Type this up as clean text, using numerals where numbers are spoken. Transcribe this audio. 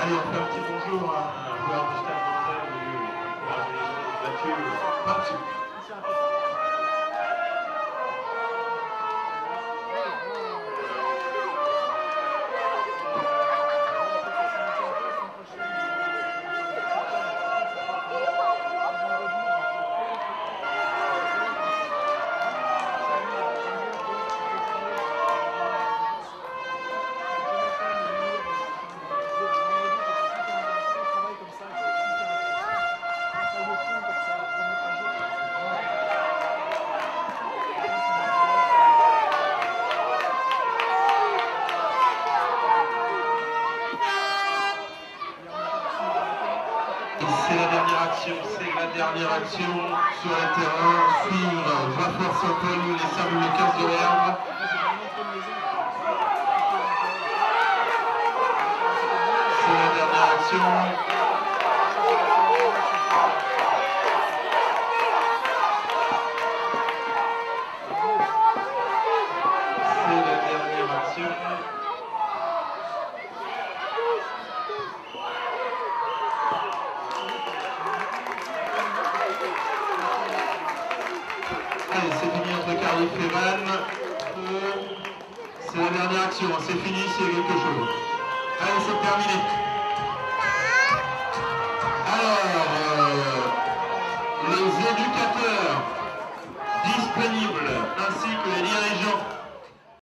Allez, on fait un petit bonjour à un joueur du Stade Français venu encourager les jeunes, Mathieu Mathieu. C'est la dernière action sur le terrain sur Joie Saint-Paul, les Sables Lucas de l'Herbe. C'est la dernière action. Allez, c'est fini entre Cardiff et Vannes. C'est la dernière action, c'est fini s'il y a quelque chose. Allez, c'est terminé.